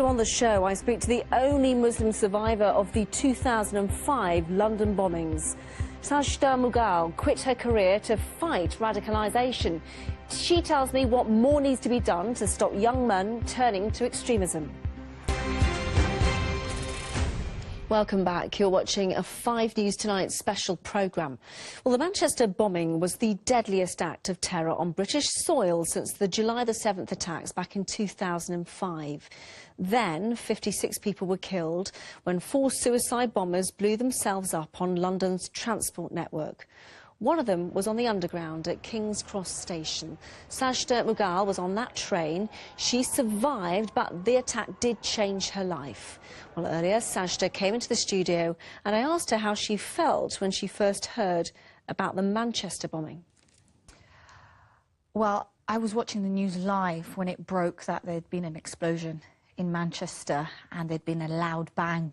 on the show, I speak to the only Muslim survivor of the 2005 London bombings. Sajda Mughal quit her career to fight radicalisation. She tells me what more needs to be done to stop young men turning to extremism. Welcome back. You're watching a 5 News Tonight special programme. Well, the Manchester bombing was the deadliest act of terror on British soil since the July the 7th attacks back in 2005. Then, 56 people were killed when 4 suicide bombers blew themselves up on London's transport network. One of them was on the Underground at King's Cross Station. Sajda Mughal was on that train. She survived, but the attack did change her life. Well, earlier, Sajda came into the studio and I asked her how she felt when she first heard about the Manchester bombing. Well, I was watching the news live when it broke that there'd been an explosion in Manchester and there'd been a loud bang.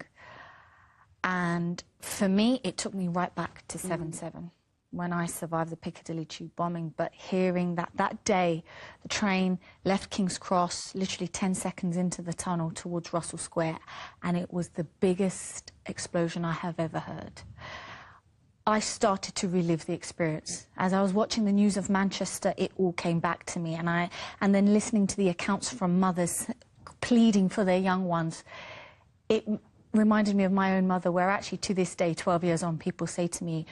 And for me, it took me right back to 7/7. When I survived the Piccadilly Tube bombing, but hearing that day the train left King's Cross literally 10 seconds into the tunnel towards Russell Square, and it was the biggest explosion I have ever heard. I started to relive the experience. As I was watching the news of Manchester, it all came back to me, and then listening to the accounts from mothers pleading for their young ones, it reminded me of my own mother, where actually to this day, 12 years on, people say to me,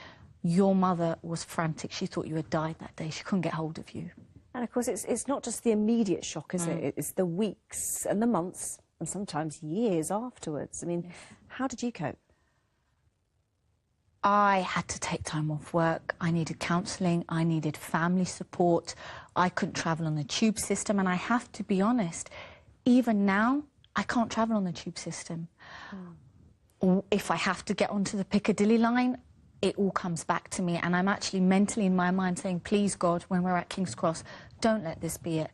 "Your mother was frantic. She thought you had died that day. She couldn't get hold of you." And of course, it's not just the immediate shock, is it? It's the weeks and the months and sometimes years afterwards. I mean, how did you cope? I had to take time off work. I needed counselling. I needed family support. I couldn't travel on the tube system. And I have to be honest, even now, I can't travel on the tube system. If I have to get onto the Piccadilly line, it all comes back to me, and I'm actually mentally in my mind saying, please, God, when we're at King's Cross, don't let this be it.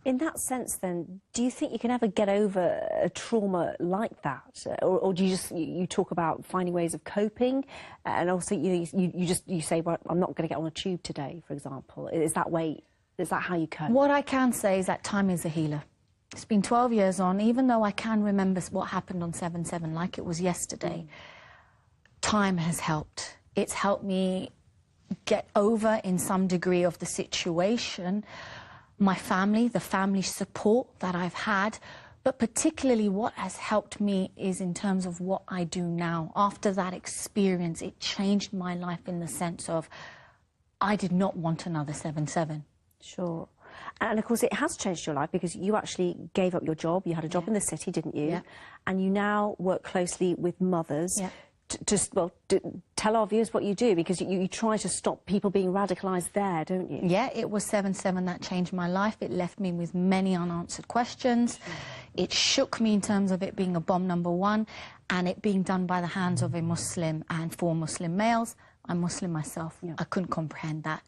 In that sense, then, do you think you can ever get over a trauma like that? Or do you just, you talk about finding ways of coping, and also you say, well, I'm not going to get on a tube today, for example. Is that how you cope? What I can say is that time is a healer. It's been 12 years on, even though I can remember what happened on 7/7 like it was yesterday. Time has helped. It's helped me get over, in some degree, of the situation, my family, the family support that I've had, but particularly what has helped me is in terms of what I do now. After that experience, it changed my life in the sense of I did not want another 7/7. Sure. And of course, it has changed your life because you actually gave up your job. You had a job in the city, didn't you? Yeah. And you now work closely with mothers. Yeah. Tell our viewers what you do, because you try to stop people being radicalised there, don't you? Yeah, it was 7/7 that changed my life. It left me with many unanswered questions. It shook me in terms of it being a bomb number one, and it being done by the hands of a Muslim and 4 Muslim males. I'm Muslim myself. Yeah. I couldn't comprehend that.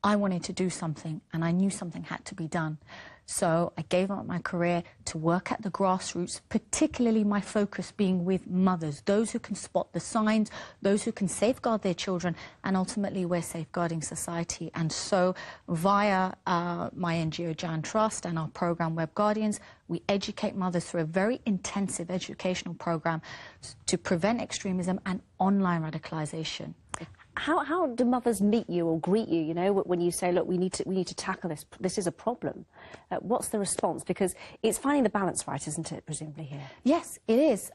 I wanted to do something, and I knew something had to be done. So I gave up my career to work at the grassroots, particularly my focus being with mothers, those who can spot the signs, those who can safeguard their children, and ultimately we're safeguarding society. And so via my NGO Jan Trust and our program Web Guardians, we educate mothers through a very intensive educational program to prevent extremism and online radicalisation. How do mothers meet you or greet you, you know, when you say, look, we need to tackle this, this is a problem? What's the response? Because it's finding the balance right, isn't it, presumably, here? Yes, it is.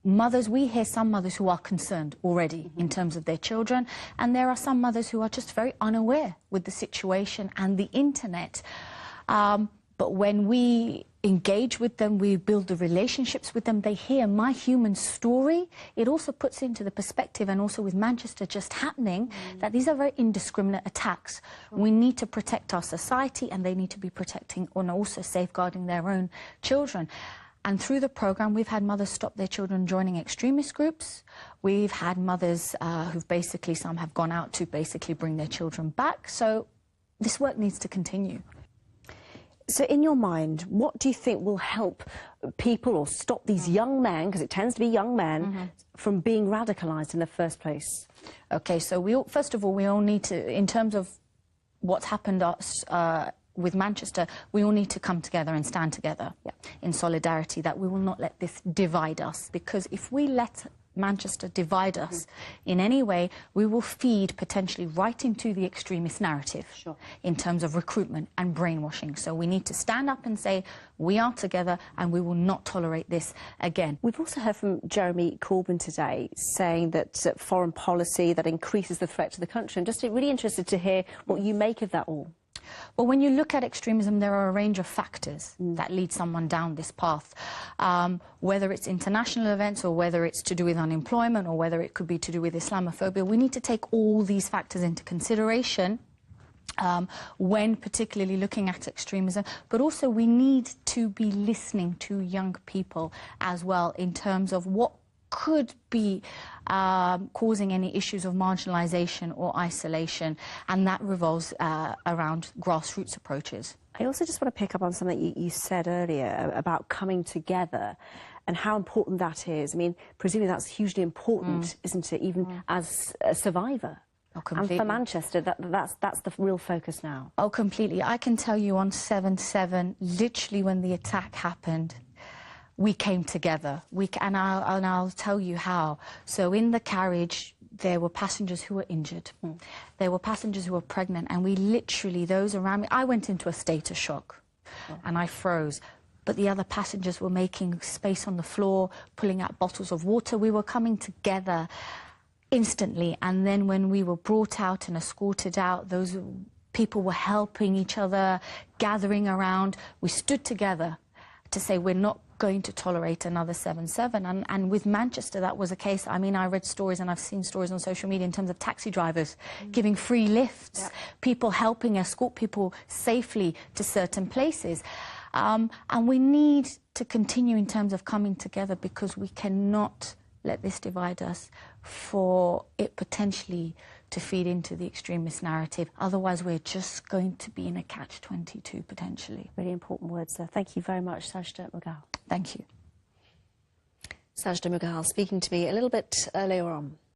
Mothers, we hear some mothers who are concerned already in terms of their children, and there are some mothers who are just very unaware with the situation and the internet. But when we engage with them, we build the relationships with them, they hear my human story. It also puts into the perspective, and also with Manchester just happening, that these are very indiscriminate attacks. We need to protect our society, and they need to be protecting and also safeguarding their own children. And through the programme, we've had mothers stop their children joining extremist groups. We've had mothers who've basically, some have gone out to basically bring their children back. So this work needs to continue. So in your mind, what do you think will help people or stop these young men, because it tends to be young men, from being radicalised in the first place? Okay, so first of all, we all need to, in terms of what's happened with Manchester, we all need to come together and stand together in solidarity, that we will not let this divide us. Because if we let Manchester divide us in any way, we will feed potentially right into the extremist narrative in terms of recruitment and brainwashing. So we need to stand up and say, we are together and we will not tolerate this again. We've also heard from Jeremy Corbyn today saying that foreign policy that increases the threat to the country. I'm just really interested to hear what you make of that all. Well, when you look at extremism, there are a range of factors that lead someone down this path, whether it's international events or whether it's to do with unemployment or whether it could be to do with Islamophobia. We need to take all these factors into consideration when particularly looking at extremism, but also we need to be listening to young people as well in terms of what could be causing any issues of marginalisation or isolation, and that revolves around grassroots approaches. I also just want to pick up on something you said earlier about coming together and how important that is. I mean, presumably that's hugely important, isn't it, even as a survivor? Oh, completely. And for Manchester, that's the real focus now. Oh, completely. I can tell you on 7/7, literally when the attack happened, we came together, and I'll tell you how. So in the carriage, there were passengers who were injured. There were passengers who were pregnant, and we literally, those around me, I went into a state of shock, and I froze. But the other passengers were making space on the floor, pulling out bottles of water. We were coming together instantly, and then when we were brought out and escorted out, those people were helping each other, gathering around. We stood together to say we're not going to tolerate another 7/7, and with Manchester that was a case. I mean, I read stories and I've seen stories on social media in terms of taxi drivers giving free lifts, people helping escort people safely to certain places, and we need to continue in terms of coming together, because we cannot let this divide us for it potentially to feed into the extremist narrative. Otherwise, we're just going to be in a catch-22 potentially. Really important words there. Thank you very much, Sajda Mughal. Thank you. Sajda Mughal speaking to me a little bit earlier on.